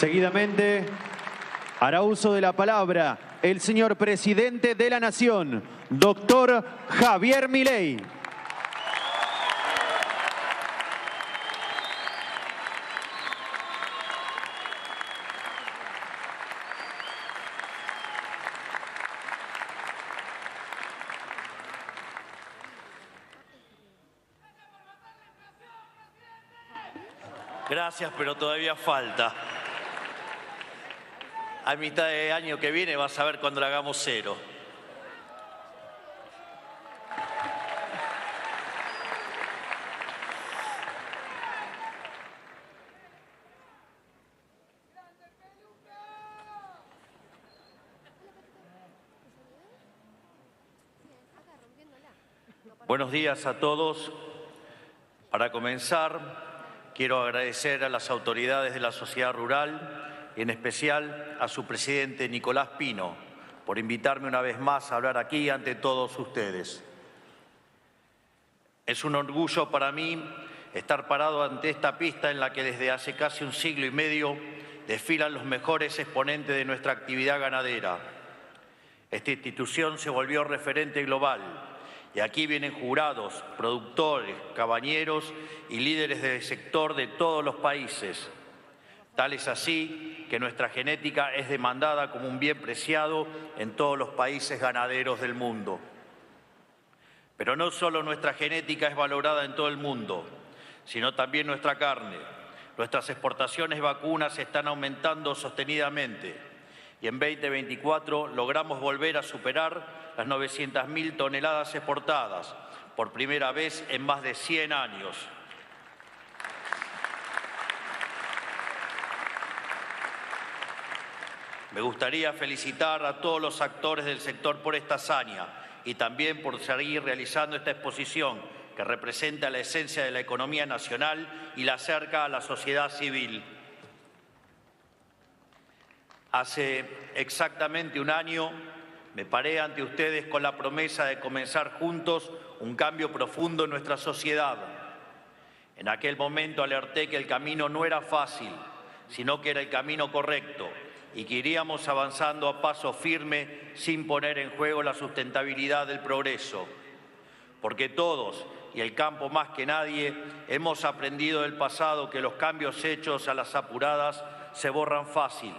Seguidamente hará uso de la palabra el señor presidente de la Nación, doctor Javier Milei. Gracias, pero todavía falta. A mitad de año que viene vas a ver cuando le hagamos cero. Buenos días a todos. Para comenzar, quiero agradecer a las autoridades de la sociedad rural y en especial a su presidente Nicolás Pino por invitarme una vez más a hablar aquí ante todos ustedes. Es un orgullo para mí estar parado ante esta pista en la que desde hace casi un siglo y medio desfilan los mejores exponentes de nuestra actividad ganadera. Esta institución se volvió referente global y aquí vienen jurados, productores, cabañeros y líderes del sector de todos los países. Tal es así que nuestra genética es demandada como un bien preciado en todos los países ganaderos del mundo. Pero no solo nuestra genética es valorada en todo el mundo, sino también nuestra carne. Nuestras exportaciones de vacunas están aumentando sostenidamente y en 2024 logramos volver a superar las 900.000 toneladas exportadas, por primera vez en más de 100 años. Me gustaría felicitar a todos los actores del sector por esta hazaña y también por seguir realizando esta exposición que representa la esencia de la economía nacional y la acerca a la sociedad civil. Hace exactamente un año me paré ante ustedes con la promesa de comenzar juntos un cambio profundo en nuestra sociedad. En aquel momento alerté que el camino no era fácil, sino que era el camino correcto y que iríamos avanzando a paso firme sin poner en juego la sustentabilidad del progreso. Porque todos, y el campo más que nadie, hemos aprendido del pasado que los cambios hechos a las apuradas se borran fácil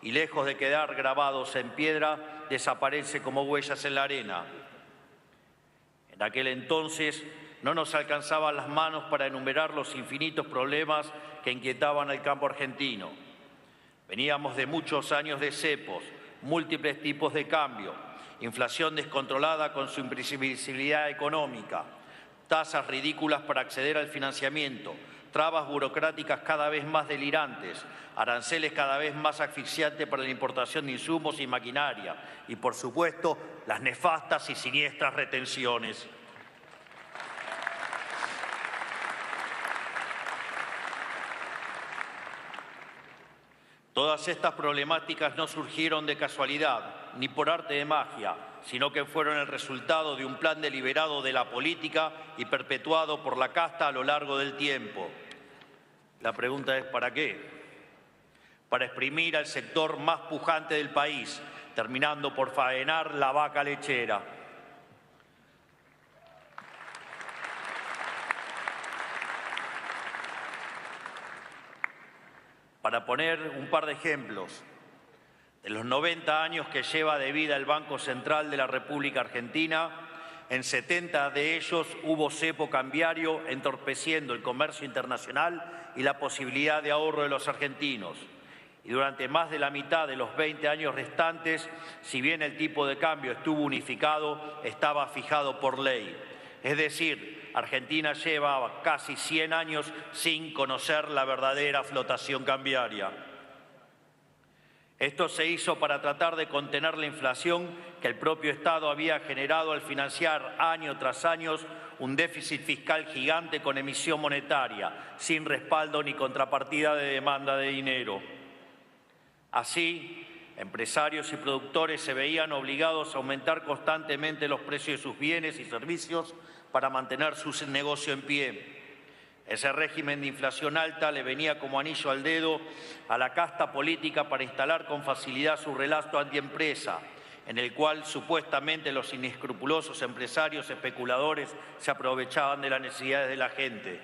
y lejos de quedar grabados en piedra, desaparece como huellas en la arena. En aquel entonces no nos alcanzaban las manos para enumerar los infinitos problemas que inquietaban al campo argentino. Veníamos de muchos años de cepos, múltiples tipos de cambio, inflación descontrolada con su imprevisibilidad económica, tasas ridículas para acceder al financiamiento, trabas burocráticas cada vez más delirantes, aranceles cada vez más asfixiantes para la importación de insumos y maquinaria y, por supuesto, las nefastas y siniestras retenciones. Todas estas problemáticas no surgieron de casualidad, ni por arte de magia, sino que fueron el resultado de un plan deliberado de la política y perpetuado por la casta a lo largo del tiempo. La pregunta es ¿para qué? Para exprimir al sector más pujante del país, terminando por faenar la vaca lechera. Para poner un par de ejemplos, en los 90 años que lleva de vida el Banco Central de la República Argentina, en 70 de ellos hubo cepo cambiario entorpeciendo el comercio internacional y la posibilidad de ahorro de los argentinos. Y durante más de la mitad de los 20 años restantes, si bien el tipo de cambio estuvo unificado, estaba fijado por ley. Es decir, Argentina lleva casi 100 años sin conocer la verdadera flotación cambiaria. Esto se hizo para tratar de contener la inflación que el propio Estado había generado al financiar año tras año un déficit fiscal gigante con emisión monetaria, sin respaldo ni contrapartida de demanda de dinero. Así, empresarios y productores se veían obligados a aumentar constantemente los precios de sus bienes y servicios para mantener su negocio en pie. Ese régimen de inflación alta le venía como anillo al dedo a la casta política para instalar con facilidad su relato antiempresa, en el cual supuestamente los inescrupulosos empresarios especuladores se aprovechaban de las necesidades de la gente.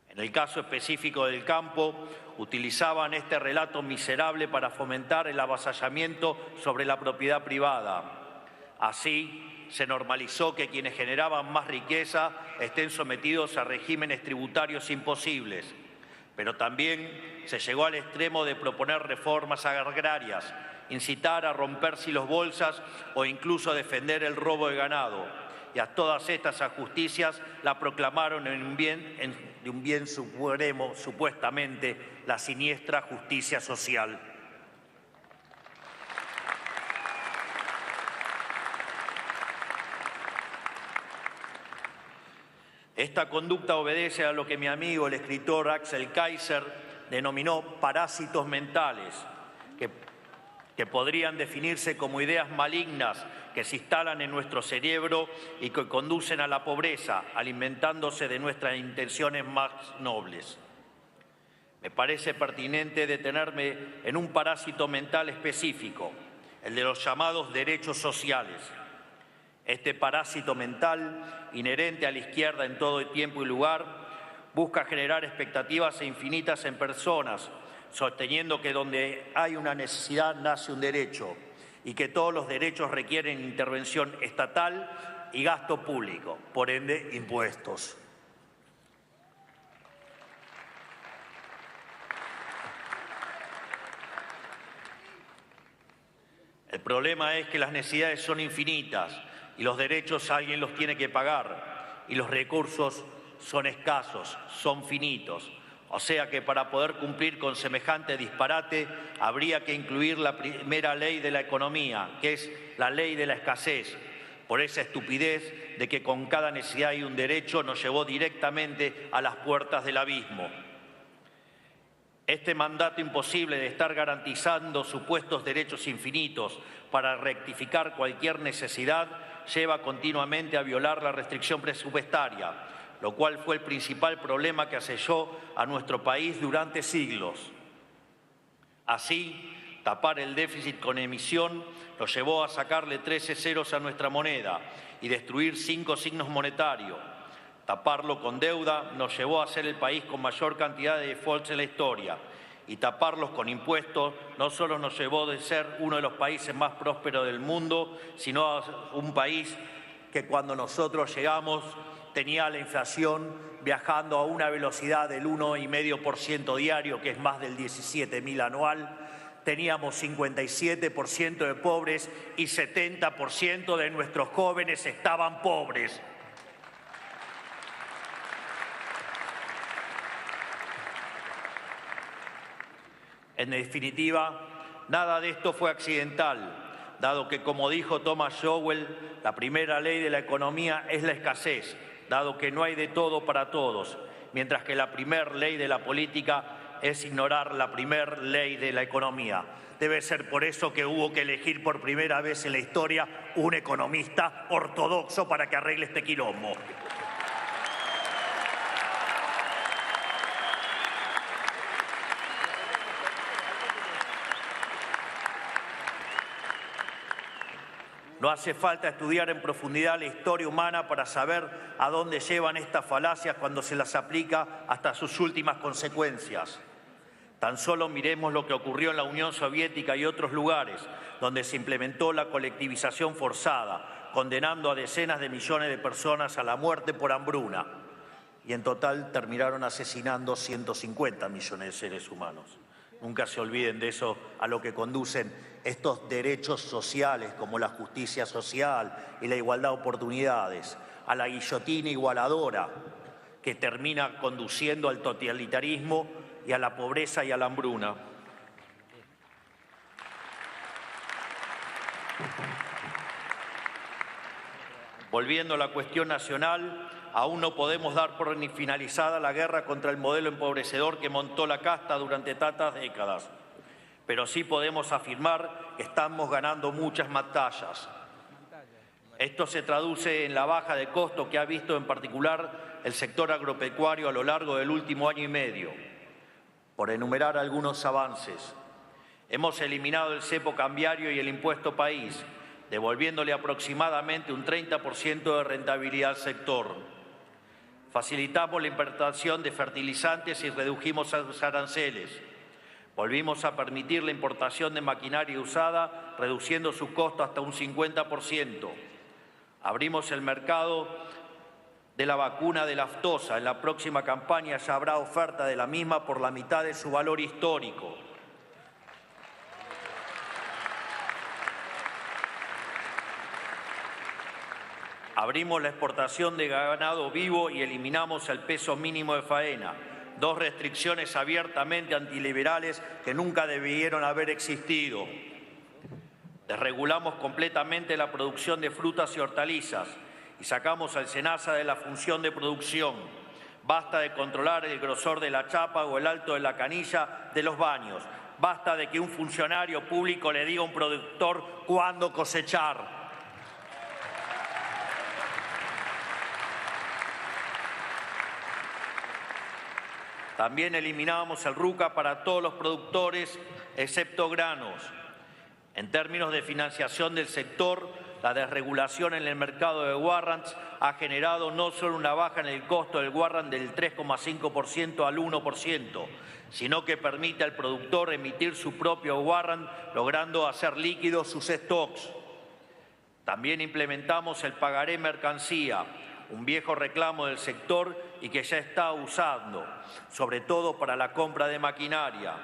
En el caso específico del campo, utilizaban este relato miserable para fomentar el avasallamiento sobre la propiedad privada. Así, se normalizó que quienes generaban más riqueza estén sometidos a regímenes tributarios imposibles, pero también se llegó al extremo de proponer reformas agrarias, incitar a romperse los bolsas o incluso defender el robo de ganado. Y a todas estas injusticias la proclamaron de un bien supremo, supuestamente la siniestra justicia social. Esta conducta obedece a lo que mi amigo, el escritor Axel Kaiser, denominó parásitos mentales, que podrían definirse como ideas malignas que se instalan en nuestro cerebro y que conducen a la pobreza, alimentándose de nuestras intenciones más nobles. Me parece pertinente detenerme en un parásito mental específico, el de los llamados derechos sociales. Este parásito mental, inherente a la izquierda en todo tiempo y lugar, busca generar expectativas infinitas en personas, sosteniendo que donde hay una necesidad nace un derecho y que todos los derechos requieren intervención estatal y gasto público, por ende, impuestos. El problema es que las necesidades son infinitas y los derechos alguien los tiene que pagar y los recursos son escasos, son finitos. O sea que para poder cumplir con semejante disparate habría que incluir la primera ley de la economía, que es la ley de la escasez. Por esa estupidez de que con cada necesidad hay un derecho nos llevó directamente a las puertas del abismo. Este mandato imposible de estar garantizando supuestos derechos infinitos para rectificar cualquier necesidad lleva continuamente a violar la restricción presupuestaria, lo cual fue el principal problema que aselló a nuestro país durante siglos. Así, tapar el déficit con emisión lo llevó a sacarle 13 ceros a nuestra moneda y destruir 5 signos monetarios. Taparlo con deuda nos llevó a ser el país con mayor cantidad de defaults en la historia. Y taparlos con impuestos no solo nos llevó de ser uno de los países más prósperos del mundo, sino a un país que cuando nosotros llegamos tenía la inflación viajando a una velocidad del 1,5% diario, que es más del 17.000 anual. Teníamos 57% de pobres y 70% de nuestros jóvenes estaban pobres. En definitiva, nada de esto fue accidental, dado que, como dijo Thomas Sowell, la primera ley de la economía es la escasez, dado que no hay de todo para todos, mientras que la primera ley de la política es ignorar la primera ley de la economía. Debe ser por eso que hubo que elegir por primera vez en la historia un economista ortodoxo para que arregle este quilombo. No hace falta estudiar en profundidad la historia humana para saber a dónde llevan estas falacias cuando se las aplica hasta sus últimas consecuencias. Tan solo miremos lo que ocurrió en la Unión Soviética y otros lugares donde se implementó la colectivización forzada, condenando a decenas de millones de personas a la muerte por hambruna. Y en total terminaron asesinando 150 millones de seres humanos. Nunca se olviden de eso, a lo que conducen estos derechos sociales como la justicia social y la igualdad de oportunidades, a la guillotina igualadora que termina conduciendo al totalitarismo y a la pobreza y a la hambruna. Volviendo a la cuestión nacional, aún no podemos dar por finalizada la guerra contra el modelo empobrecedor que montó la casta durante tantas décadas, pero sí podemos afirmar que estamos ganando muchas batallas. Esto se traduce en la baja de costo que ha visto en particular el sector agropecuario a lo largo del último año y medio. Por enumerar algunos avances, hemos eliminado el cepo cambiario y el impuesto país, devolviéndole aproximadamente un 30% de rentabilidad al sector. Facilitamos la importación de fertilizantes y redujimos los aranceles. Volvimos a permitir la importación de maquinaria usada, reduciendo su costo hasta un 50%. Abrimos el mercado de la vacuna de la aftosa. En la próxima campaña ya habrá oferta de la misma por la mitad de su valor histórico. Abrimos la exportación de ganado vivo y eliminamos el peso mínimo de faena, dos restricciones abiertamente antiliberales que nunca debieron haber existido. Desregulamos completamente la producción de frutas y hortalizas y sacamos al SENASA de la función de producción. Basta de controlar el grosor de la chapa o el alto de la canilla de los baños. Basta de que un funcionario público le diga a un productor cuándo cosechar. También eliminamos el RUCA para todos los productores, excepto granos. En términos de financiación del sector, la desregulación en el mercado de warrants ha generado no solo una baja en el costo del warrant del 3,5% al 1%, sino que permite al productor emitir su propio warrant, logrando hacer líquidos sus stocks. También implementamos el pagaré mercancía, un viejo reclamo del sector y que ya está usando, sobre todo para la compra de maquinaria.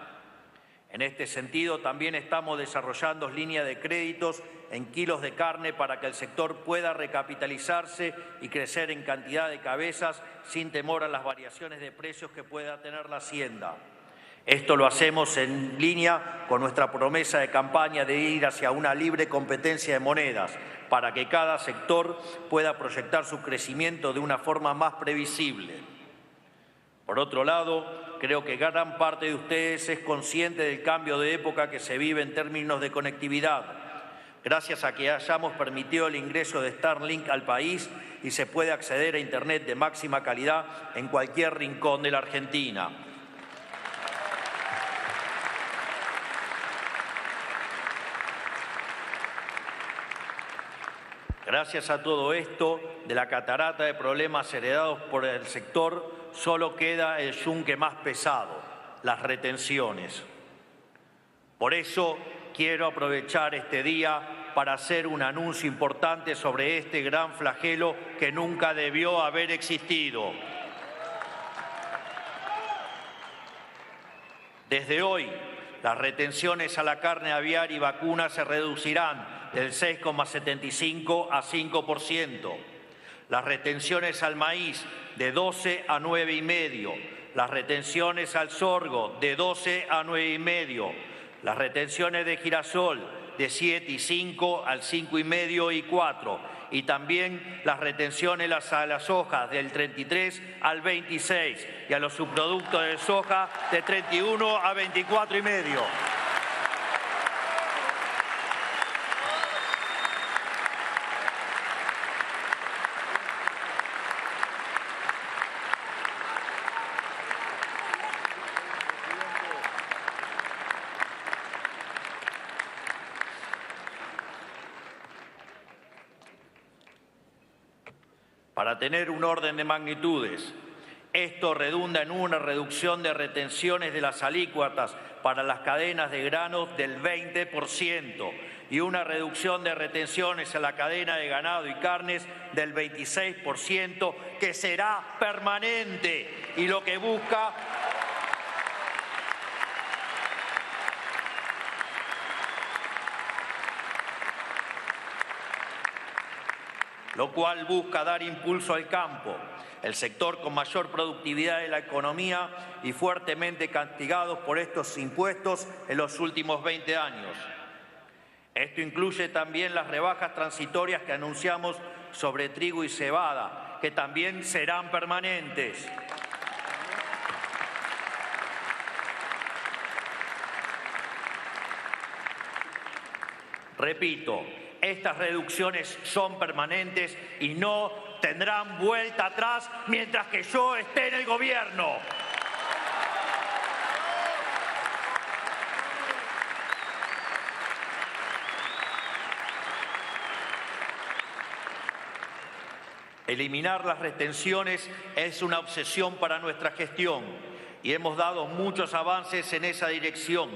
En este sentido, también estamos desarrollando líneas de créditos en kilos de carne para que el sector pueda recapitalizarse y crecer en cantidad de cabezas sin temor a las variaciones de precios que pueda tener la hacienda. Esto lo hacemos en línea con nuestra promesa de campaña de ir hacia una libre competencia de monedas, para que cada sector pueda proyectar su crecimiento de una forma más previsible. Por otro lado, creo que gran parte de ustedes es consciente del cambio de época que se vive en términos de conectividad, gracias a que hayamos permitido el ingreso de Starlink al país y se puede acceder a Internet de máxima calidad en cualquier rincón de la Argentina. Gracias a todo esto, de la catarata de problemas heredados por el sector, solo queda el yunque más pesado, las retenciones. Por eso quiero aprovechar este día para hacer un anuncio importante sobre este gran flagelo que nunca debió haber existido. Desde hoy, las retenciones a la carne aviar y vacuna se reducirán del 6,75 a 5%. Las retenciones al maíz de 12 a 9,5. Las retenciones al sorgo de 12 a 9,5. Las retenciones de girasol de 7,5 al 5,5 y 4. Y también las retenciones a las hojas del 33 al 26 y a los subproductos de soja de 31 a 24,5. Para tener un orden de magnitudes, esto redunda en una reducción de retenciones de las alícuotas para las cadenas de granos del 20% y una reducción de retenciones en la cadena de ganado y carnes del 26%, que será permanente y lo que busca lo cual busca dar impulso al campo, el sector con mayor productividad de la economía y fuertemente castigados por estos impuestos en los últimos 20 años. Esto incluye también las rebajas transitorias que anunciamos sobre trigo y cebada, que también serán permanentes. Repito, Estas reducciones son permanentes y no tendrán vuelta atrás mientras que yo esté en el gobierno. Eliminar las retenciones es una obsesión para nuestra gestión y hemos dado muchos avances en esa dirección.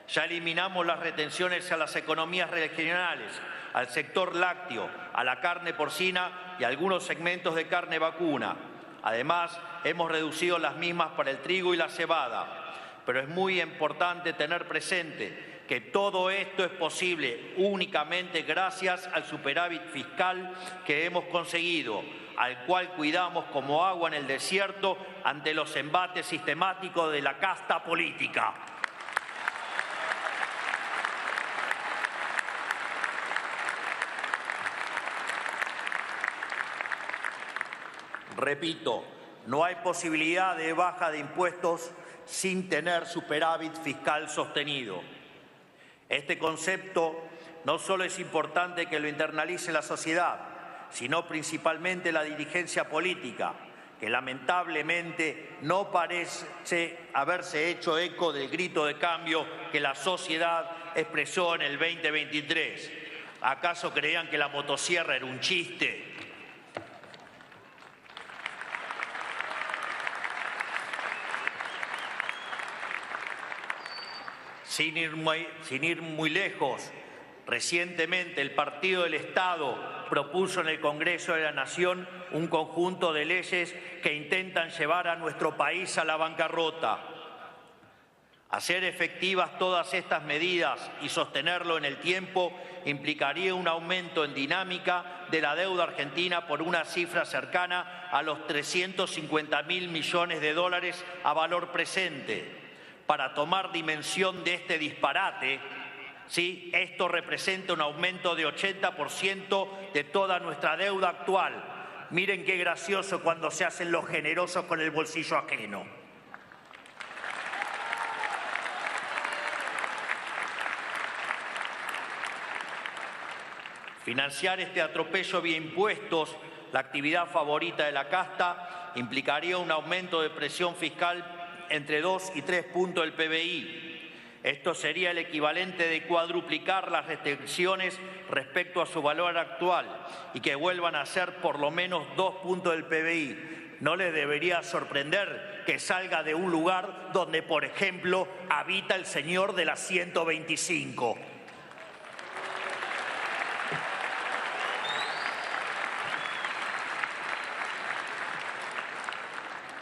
Ya eliminamos las retenciones a las economías regionales, al sector lácteo, a la carne porcina y a algunos segmentos de carne vacuna. Además, hemos reducido las mismas para el trigo y la cebada. Pero es muy importante tener presente que todo esto es posible únicamente gracias al superávit fiscal que hemos conseguido, al cual cuidamos como agua en el desierto ante los embates sistemáticos de la casta política. Repito, no hay posibilidad de baja de impuestos sin tener superávit fiscal sostenido. Este concepto no solo es importante que lo internalice la sociedad, sino principalmente la dirigencia política, que lamentablemente no parece haberse hecho eco del grito de cambio que la sociedad expresó en el 2023. ¿Acaso creían que la motosierra era un chiste? Sin ir muy lejos, recientemente el Partido del Estado propuso en el Congreso de la Nación un conjunto de leyes que intentan llevar a nuestro país a la bancarrota. Hacer efectivas todas estas medidas y sostenerlo en el tiempo implicaría un aumento en dinámica de la deuda argentina por una cifra cercana a los 350.000 millones de dólares a valor presente. Para tomar dimensión de este disparate, ¿sí? Esto representa un aumento de 80% de toda nuestra deuda actual. Miren qué gracioso cuando se hacen los generosos con el bolsillo ajeno. Financiar este atropello vía impuestos, la actividad favorita de la casta, implicaría un aumento de presión fiscal entre 2 y 3 puntos del PBI. Esto sería el equivalente de cuadruplicar las retenciones respecto a su valor actual y que vuelvan a ser por lo menos 2 puntos del PBI. No les debería sorprender que salga de un lugar donde, por ejemplo, habita el señor de la 125.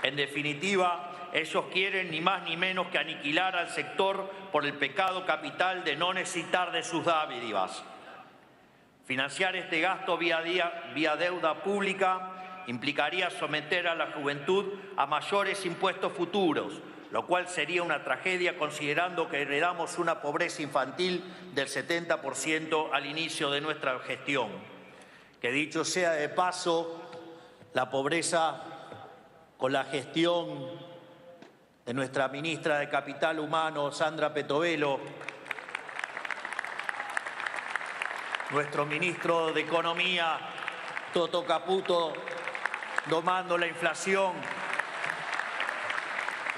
En definitiva, ellos quieren ni más ni menos que aniquilar al sector por el pecado capital de no necesitar de sus dádivas. Financiar este gasto vía deuda pública implicaría someter a la juventud a mayores impuestos futuros, lo cual sería una tragedia considerando que heredamos una pobreza infantil del 70% al inicio de nuestra gestión. Que dicho sea de paso, la pobreza con la gestión de nuestra ministra de Capital Humano, Sandra Petovelo, nuestro ministro de Economía, Toto Caputo, domando la inflación,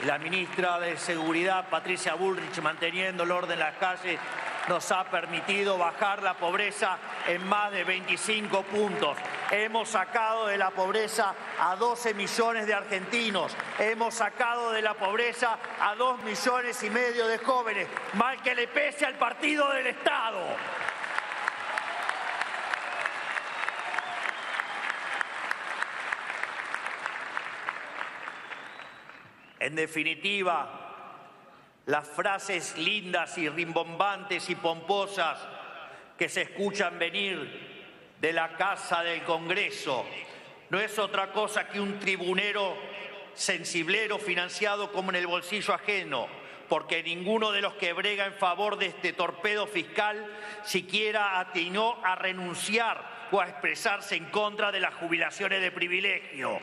la ministra de Seguridad, Patricia Bullrich, manteniendo el orden en las calles, nos ha permitido bajar la pobreza en más de 25 puntos. Hemos sacado de la pobreza a 12 millones de argentinos. Hemos sacado de la pobreza a 2,5 millones de jóvenes. Mal que le pese al Partido del Estado. En definitiva, las frases lindas y rimbombantes y pomposas que se escuchan venir de la Casa del Congreso no es otra cosa que un tribunero sensiblero financiado como en el bolsillo ajeno, porque ninguno de los que brega en favor de este torpedo fiscal siquiera atinó a renunciar o a expresarse en contra de las jubilaciones de privilegio.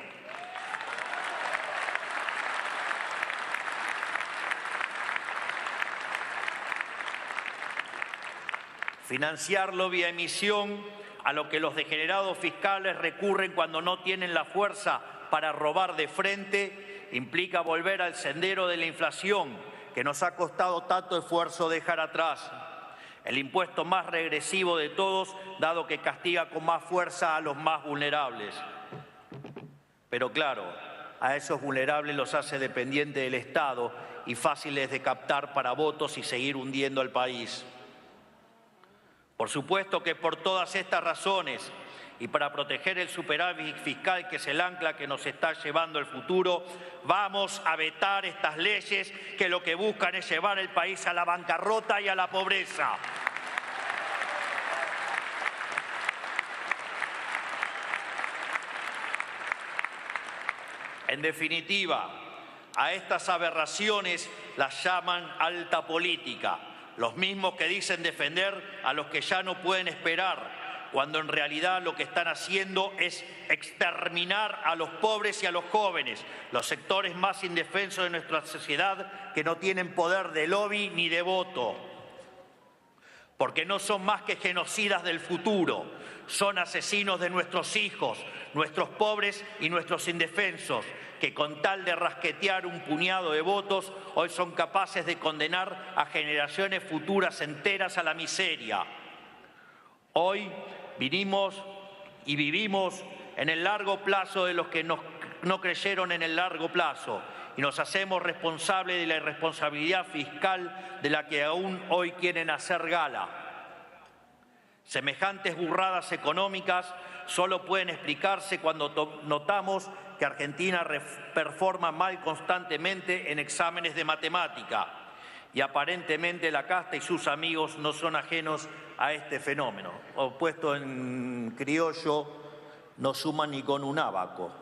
Financiarlo vía emisión, a lo que los degenerados fiscales recurren cuando no tienen la fuerza para robar de frente, implica volver al sendero de la inflación que nos ha costado tanto esfuerzo dejar atrás. El impuesto más regresivo de todos, dado que castiga con más fuerza a los más vulnerables. Pero claro, a esos vulnerables los hace dependientes del Estado y fáciles de captar para votos y seguir hundiendo al país. Por supuesto que por todas estas razones y para proteger el superávit fiscal que es el ancla que nos está llevando al futuro, vamos a vetar estas leyes que lo que buscan es llevar el país a la bancarrota y a la pobreza. En definitiva, a estas aberraciones las llaman alta política, los mismos que dicen defender a los que ya no pueden esperar, cuando en realidad lo que están haciendo es exterminar a los pobres y a los jóvenes, los sectores más indefensos de nuestra sociedad que no tienen poder de lobby ni de voto. Porque no son más que genocidas del futuro, son asesinos de nuestros hijos, nuestros pobres y nuestros indefensos, que con tal de rasquetear un puñado de votos, hoy son capaces de condenar a generaciones futuras enteras a la miseria. Hoy vinimos y vivimos en el largo plazo de los que no creyeron en el largo plazo y nos hacemos responsables de la irresponsabilidad fiscal de la que aún hoy quieren hacer gala. Semejantes burradas económicas solo pueden explicarse cuando notamos que Argentina performa mal constantemente en exámenes de matemática y aparentemente la casta y sus amigos no son ajenos a este fenómeno. O puesto en criollo, no suman ni con un ábaco.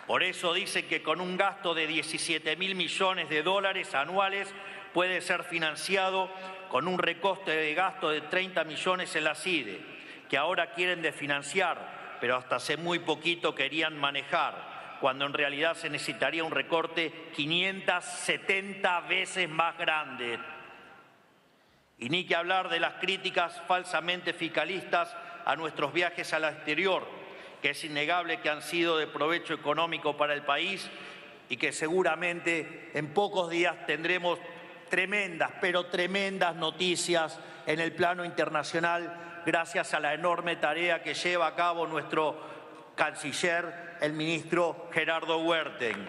Por eso dicen que con un gasto de 17.000 millones de dólares anuales puede ser financiado con un recoste de gasto de 30 millones en la CIDE, que ahora quieren desfinanciar, pero hasta hace muy poquito querían manejar, cuando en realidad se necesitaría un recorte 570 veces más grande. Y ni que hablar de las críticas falsamente fiscalistas a nuestros viajes al exterior, que es innegable que han sido de provecho económico para el país y que seguramente en pocos días tendremos tremendas, pero tremendas noticias en el plano internacional gracias a la enorme tarea que lleva a cabo nuestro canciller, el ministro Gerardo Huerten.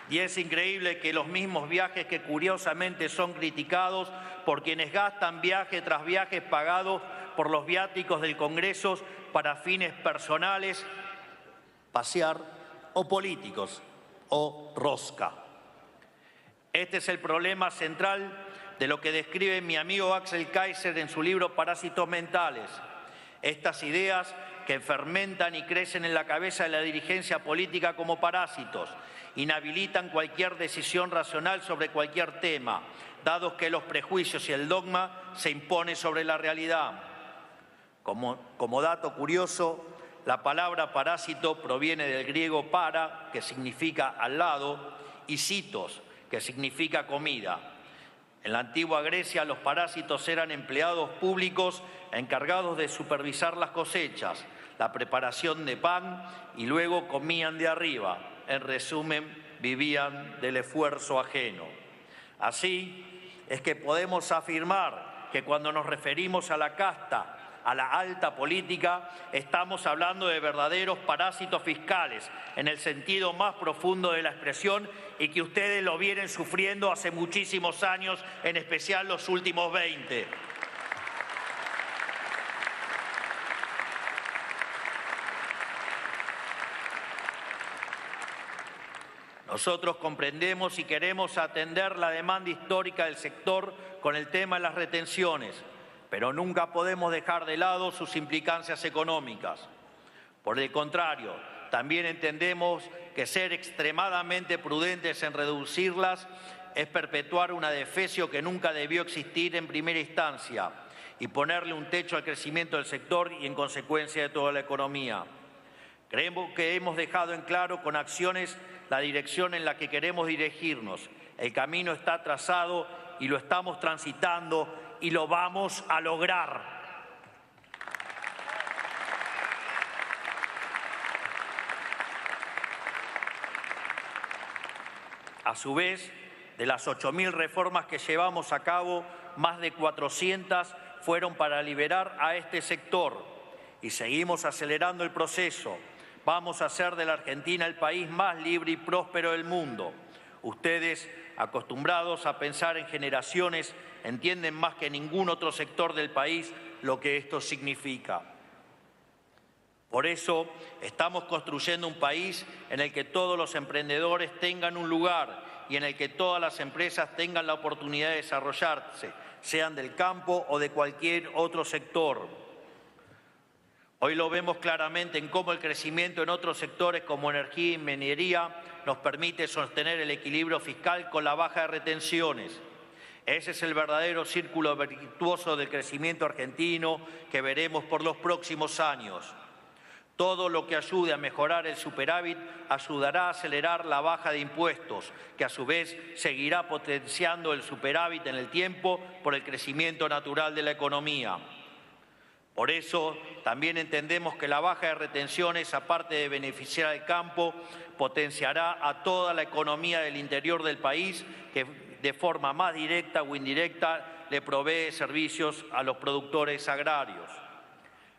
Y es increíble que los mismos viajes que curiosamente son criticados por quienes gastan viaje tras viaje pagados por los viáticos del Congreso para fines personales, pasear, o políticos, o rosca. Este es el problema central de lo que describe mi amigo Axel Kaiser en su libro Parásitos Mentales. Estas ideas que fermentan y crecen en la cabeza de la dirigencia política como parásitos, inhabilitan cualquier decisión racional sobre cualquier tema, dado que los prejuicios y el dogma se imponen sobre la realidad. Como dato curioso, la palabra parásito proviene del griego para, que significa al lado, y citos, que significa comida. En la antigua Grecia, los parásitos eran empleados públicos encargados de supervisar las cosechas, la preparación de pan y luego comían de arriba. En resumen, vivían del esfuerzo ajeno. Así es que podemos afirmar que cuando nos referimos a la casta, a la alta política, estamos hablando de verdaderos parásitos fiscales, en el sentido más profundo de la expresión, y que ustedes lo vienen sufriendo hace muchísimos años, en especial los últimos 20. Nosotros comprendemos y queremos atender la demanda histórica del sector con el tema de las retenciones, pero nunca podemos dejar de lado sus implicancias económicas. Por el contrario, también entendemos que ser extremadamente prudentes en reducirlas es perpetuar una defecio que nunca debió existir en primera instancia y ponerle un techo al crecimiento del sector y en consecuencia de toda la economía. Creemos que hemos dejado en claro con acciones la dirección en la que queremos dirigirnos. El camino está trazado y lo estamos transitando y lo vamos a lograr. A su vez, de las 8.000 reformas que llevamos a cabo, más de 400 fueron para liberar a este sector y seguimos acelerando el proceso. Vamos a hacer de la Argentina el país más libre y próspero del mundo. Ustedes, acostumbrados a pensar en generaciones, entienden más que ningún otro sector del país lo que esto significa. Por eso estamos construyendo un país en el que todos los emprendedores tengan un lugar y en el que todas las empresas tengan la oportunidad de desarrollarse, sean del campo o de cualquier otro sector. Hoy lo vemos claramente en cómo el crecimiento en otros sectores como energía y minería nos permite sostener el equilibrio fiscal con la baja de retenciones. Ese es el verdadero círculo virtuoso del crecimiento argentino que veremos por los próximos años. Todo lo que ayude a mejorar el superávit ayudará a acelerar la baja de impuestos, que a su vez seguirá potenciando el superávit en el tiempo por el crecimiento natural de la economía. Por eso, también entendemos que la baja de retenciones, aparte de beneficiar al campo, potenciará a toda la economía del interior del país, que de forma más directa o indirecta le provee servicios a los productores agrarios.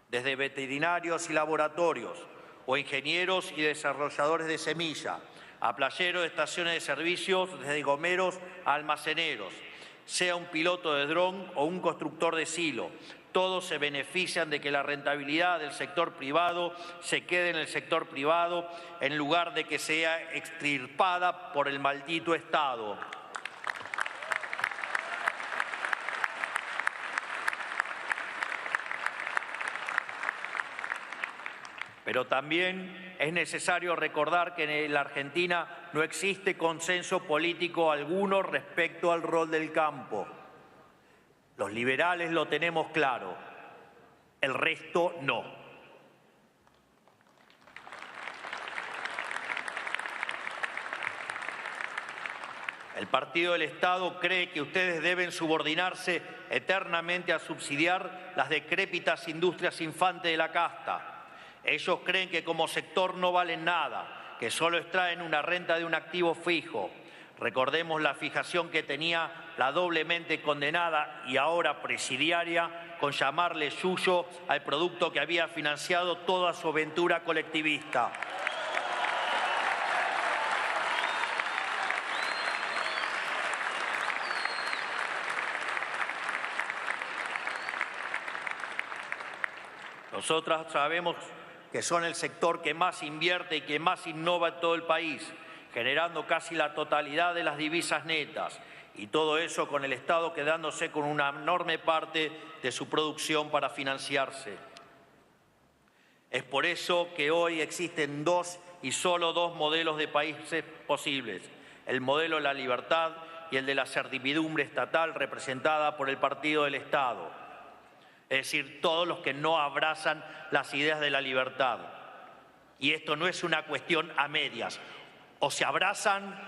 Desde veterinarios y laboratorios, o ingenieros y desarrolladores de semilla, a playeros de estaciones de servicios, desde gomeros a almaceneros, sea un piloto de dron o un constructor de silo, todos se benefician de que la rentabilidad del sector privado se quede en el sector privado en lugar de que sea extirpada por el maldito Estado. Pero también es necesario recordar que en la Argentina no existe consenso político alguno respecto al rol del campo. Los liberales lo tenemos claro, el resto no. El Partido del Estado cree que ustedes deben subordinarse eternamente a subsidiar las decrépitas industrias infantes de la casta. Ellos creen que como sector no valen nada, que solo extraen una renta de un activo fijo. Recordemos la fijación que tenía la doblemente condenada y ahora presidiaria con llamarle suyo al producto que había financiado toda su aventura colectivista. Nosotras sabemos que son el sector que más invierte y que más innova en todo el país, generando casi la totalidad de las divisas netas, y todo eso con el Estado quedándose con una enorme parte de su producción para financiarse. Es por eso que hoy existen dos y solo dos modelos de países posibles, el modelo de la libertad y el de la servidumbre estatal representada por el Partido del Estado. Es decir, todos los que no abrazan las ideas de la libertad. Y esto no es una cuestión a medias, o se abrazan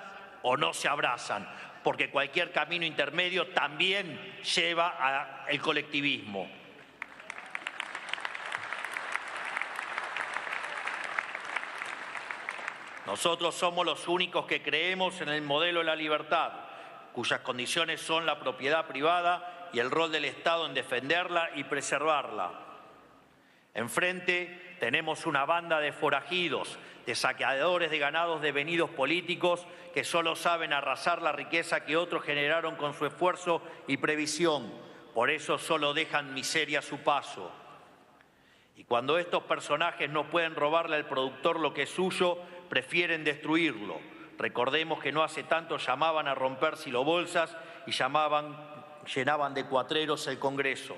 o no se abrazan, porque cualquier camino intermedio también lleva al colectivismo. Nosotros somos los únicos que creemos en el modelo de la libertad, cuyas condiciones son la propiedad privada y el rol del Estado en defenderla y preservarla. Enfrente tenemos una banda de forajidos, de saqueadores de ganados devenidos políticos que solo saben arrasar la riqueza que otros generaron con su esfuerzo y previsión. Por eso solo dejan miseria a su paso. Y cuando estos personajes no pueden robarle al productor lo que es suyo, prefieren destruirlo. Recordemos que no hace tanto llamaban a romper silobolsas y llenaban de cuatreros el Congreso.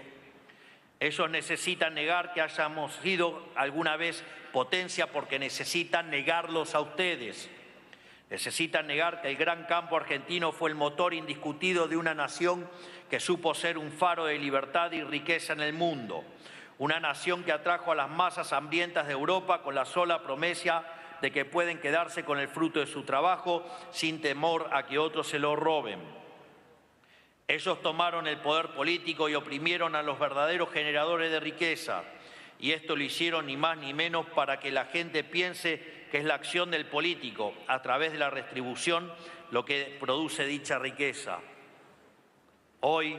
Ellos necesitan negar que hayamos sido alguna vez potencia porque necesitan negarlos a ustedes. Necesitan negar que el gran campo argentino fue el motor indiscutido de una nación que supo ser un faro de libertad y riqueza en el mundo. Una nación que atrajo a las masas hambrientas de Europa con la sola promesa de que pueden quedarse con el fruto de su trabajo sin temor a que otros se lo roben. Ellos tomaron el poder político y oprimieron a los verdaderos generadores de riqueza. Y esto lo hicieron ni más ni menos para que la gente piense que es la acción del político, a través de la retribución, lo que produce dicha riqueza. Hoy,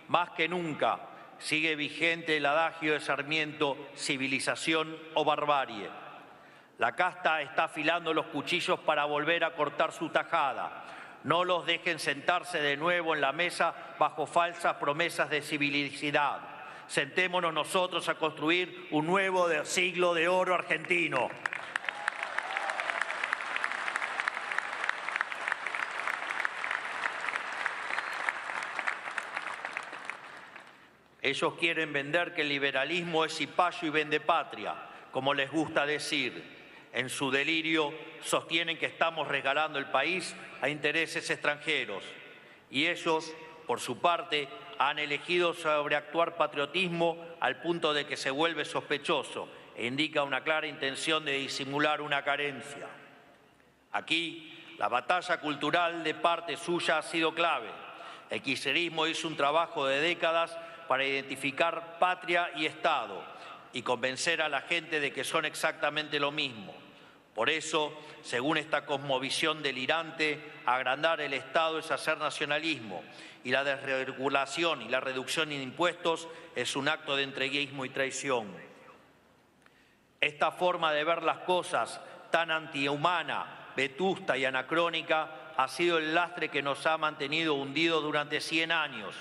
más que nunca, sigue vigente el adagio de Sarmiento, civilización o barbarie. La casta está afilando los cuchillos para volver a cortar su tajada. No los dejen sentarse de nuevo en la mesa bajo falsas promesas de civilicidad. Sentémonos nosotros a construir un nuevo siglo de oro argentino. Ellos quieren vender que el liberalismo es cipayo y vendepatria, como les gusta decir. En su delirio sostienen que estamos regalando el país a intereses extranjeros. Y ellos, por su parte, han elegido sobreactuar patriotismo al punto de que se vuelve sospechoso e indica una clara intención de disimular una carencia. Aquí, la batalla cultural de parte suya ha sido clave. El kirchnerismo hizo un trabajo de décadas para identificar patria y Estado y convencer a la gente de que son exactamente lo mismo. Por eso, según esta cosmovisión delirante, agrandar el Estado es hacer nacionalismo y la desregulación y la reducción de impuestos es un acto de entreguismo y traición. Esta forma de ver las cosas tan antihumana, vetusta y anacrónica ha sido el lastre que nos ha mantenido hundidos durante 100 años.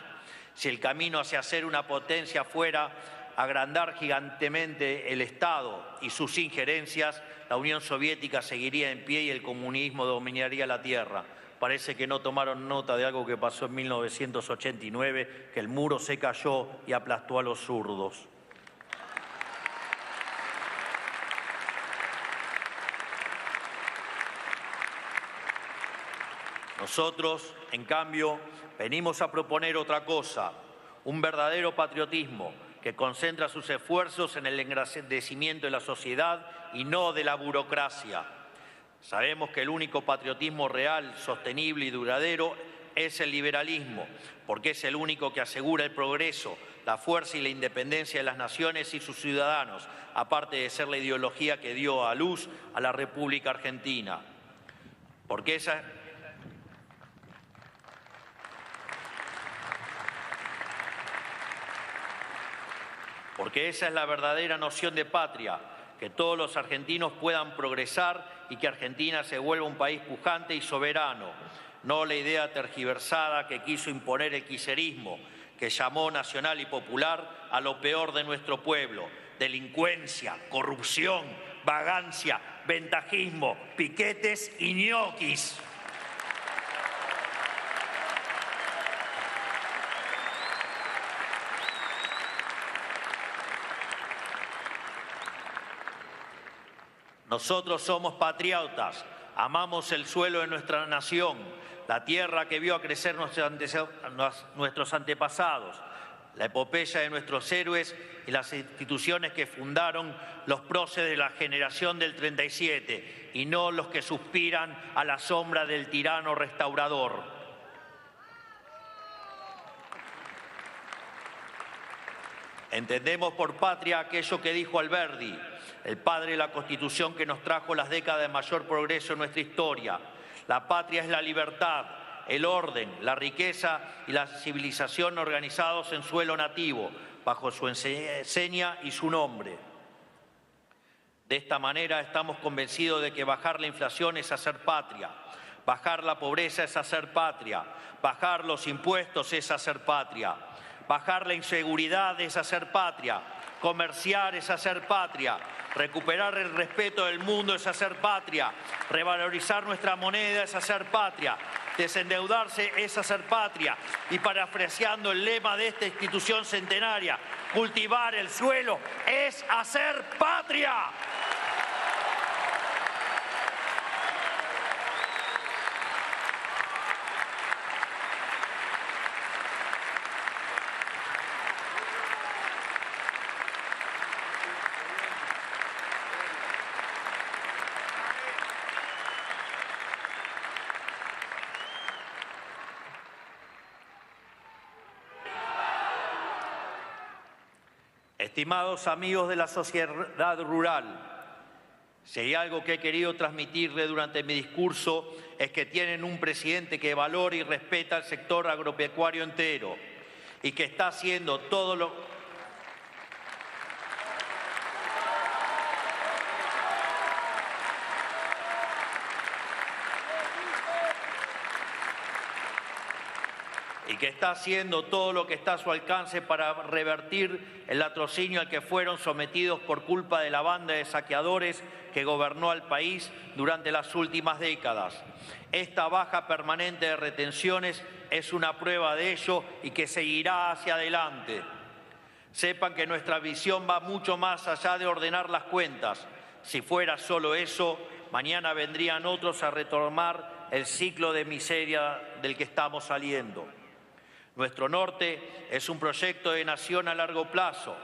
Si el camino hacia ser una potencia fuera agrandar gigantemente el Estado y sus injerencias, la Unión Soviética seguiría en pie y el comunismo dominaría la tierra. Parece que no tomaron nota de algo que pasó en 1989, que el muro se cayó y aplastó a los zurdos. Nosotros, en cambio, venimos a proponer otra cosa, un verdadero patriotismo que concentra sus esfuerzos en el engrandecimiento de la sociedad y no de la burocracia. Sabemos que el único patriotismo real, sostenible y duradero es el liberalismo, porque es el único que asegura el progreso, la fuerza y la independencia de las naciones y sus ciudadanos, aparte de ser la ideología que dio a luz a la República Argentina. Porque esa es la verdadera noción de patria, que todos los argentinos puedan progresar y que Argentina se vuelva un país pujante y soberano, no la idea tergiversada que quiso imponer el kirchnerismo, que llamó nacional y popular a lo peor de nuestro pueblo: delincuencia, corrupción, vagancia, ventajismo, piquetes y ñoquis. Nosotros somos patriotas, amamos el suelo de nuestra nación, la tierra que vio crecer nuestros antepasados, la epopeya de nuestros héroes y las instituciones que fundaron los próceres de la generación del 37 y no los que suspiran a la sombra del tirano restaurador. Entendemos por patria aquello que dijo Alberdi, el padre de la Constitución que nos trajo las décadas de mayor progreso en nuestra historia. La patria es la libertad, el orden, la riqueza y la civilización organizados en suelo nativo, bajo su enseña y su nombre. De esta manera estamos convencidos de que bajar la inflación es hacer patria, bajar la pobreza es hacer patria, bajar los impuestos es hacer patria, bajar la inseguridad es hacer patria, comerciar es hacer patria, recuperar el respeto del mundo es hacer patria, revalorizar nuestra moneda es hacer patria, desendeudarse es hacer patria y, parafraseando el lema de esta institución centenaria, cultivar el suelo es hacer patria. Estimados amigos de la sociedad rural, si hay algo que he querido transmitirle durante mi discurso es que tienen un presidente que valora y respeta al sector agropecuario entero y que está haciendo todo lo que está a su alcance para revertir el latrocinio al que fueron sometidos por culpa de la banda de saqueadores que gobernó al país durante las últimas décadas. Esta baja permanente de retenciones es una prueba de ello y que seguirá hacia adelante. Sepan que nuestra visión va mucho más allá de ordenar las cuentas. Si fuera solo eso, mañana vendrían otros a retomar el ciclo de miseria del que estamos saliendo. Nuestro norte es un proyecto de nación a largo plazo,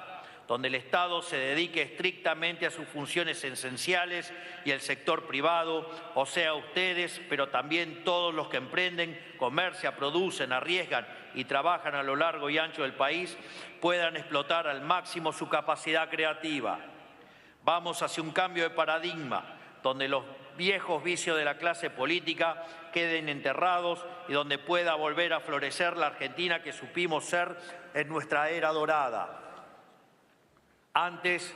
donde el Estado se dedique estrictamente a sus funciones esenciales y el sector privado, o sea, ustedes, pero también todos los que emprenden, comercian, producen, arriesgan y trabajan a lo largo y ancho del país, puedan explotar al máximo su capacidad creativa. Vamos hacia un cambio de paradigma, donde los viejos vicios de la clase política queden enterrados y donde pueda volver a florecer la Argentina que supimos ser en nuestra era dorada. Antes,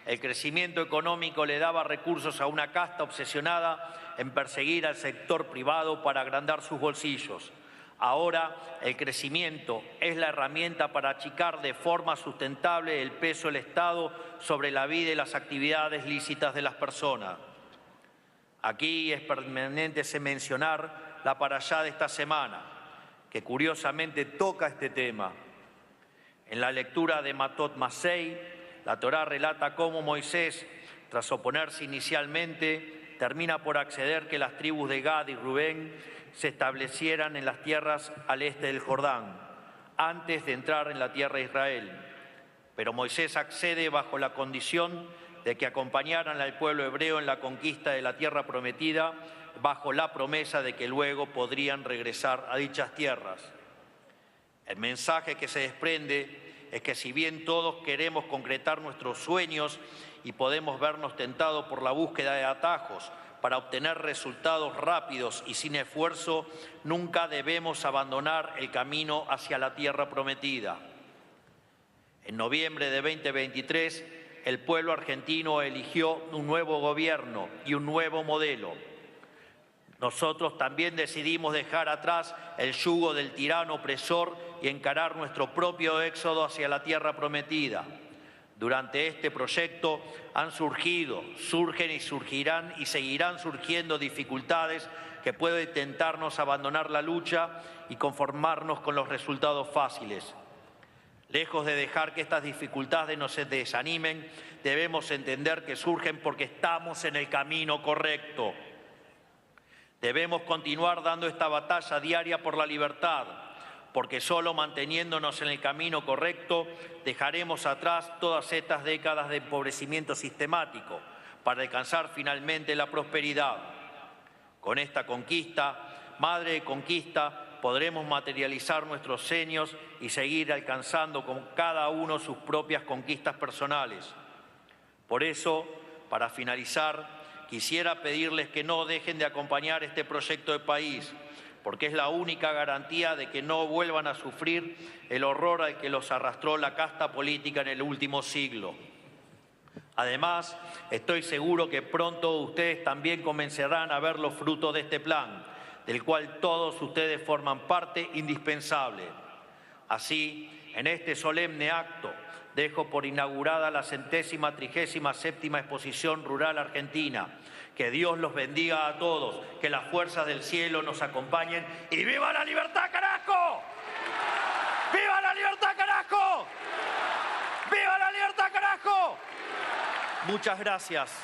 el crecimiento económico le daba recursos a una casta obsesionada en perseguir al sector privado para agrandar sus bolsillos. Ahora, el crecimiento es la herramienta para achicar de forma sustentable el peso del Estado sobre la vida y las actividades lícitas de las personas. Aquí es permanente mencionar la parashá de esta semana, que curiosamente toca este tema. En la lectura de Matot Masei, la Torá relata cómo Moisés, tras oponerse inicialmente, termina por acceder que las tribus de Gad y Rubén se establecieran en las tierras al este del Jordán, antes de entrar en la tierra de Israel. Pero Moisés accede bajo la condición de que acompañaran al pueblo hebreo en la conquista de la tierra prometida, bajo la promesa de que luego podrían regresar a dichas tierras. El mensaje que se desprende es que si bien todos queremos concretar nuestros sueños y podemos vernos tentados por la búsqueda de atajos para obtener resultados rápidos y sin esfuerzo, nunca debemos abandonar el camino hacia la tierra prometida. En noviembre de 2023, el pueblo argentino eligió un nuevo gobierno y un nuevo modelo. Nosotros también decidimos dejar atrás el yugo del tirano opresor y encarar nuestro propio éxodo hacia la tierra prometida. Durante este proyecto han surgido, surgen y surgirán y seguirán surgiendo dificultades que pueden tentarnos abandonar la lucha y conformarnos con los resultados fáciles. Lejos de dejar que estas dificultades nos desanimen, debemos entender que surgen porque estamos en el camino correcto. Debemos continuar dando esta batalla diaria por la libertad, porque solo manteniéndonos en el camino correcto dejaremos atrás todas estas décadas de empobrecimiento sistemático para alcanzar finalmente la prosperidad. Con esta conquista, madre de conquista, podremos materializar nuestros sueños y seguir alcanzando con cada uno sus propias conquistas personales. Por eso, para finalizar, quisiera pedirles que no dejen de acompañar este proyecto de país, porque es la única garantía de que no vuelvan a sufrir el horror al que los arrastró la casta política en el último siglo. Además, estoy seguro que pronto ustedes también comenzarán a ver los frutos de este plan, del cual todos ustedes forman parte indispensable. Así, en este solemne acto, dejo por inaugurada la 137ª Exposición Rural Argentina. Que Dios los bendiga a todos, que las fuerzas del cielo nos acompañen y ¡viva la libertad, carajo! ¡Viva la libertad, carajo! ¡Viva la libertad, carajo! Muchas gracias.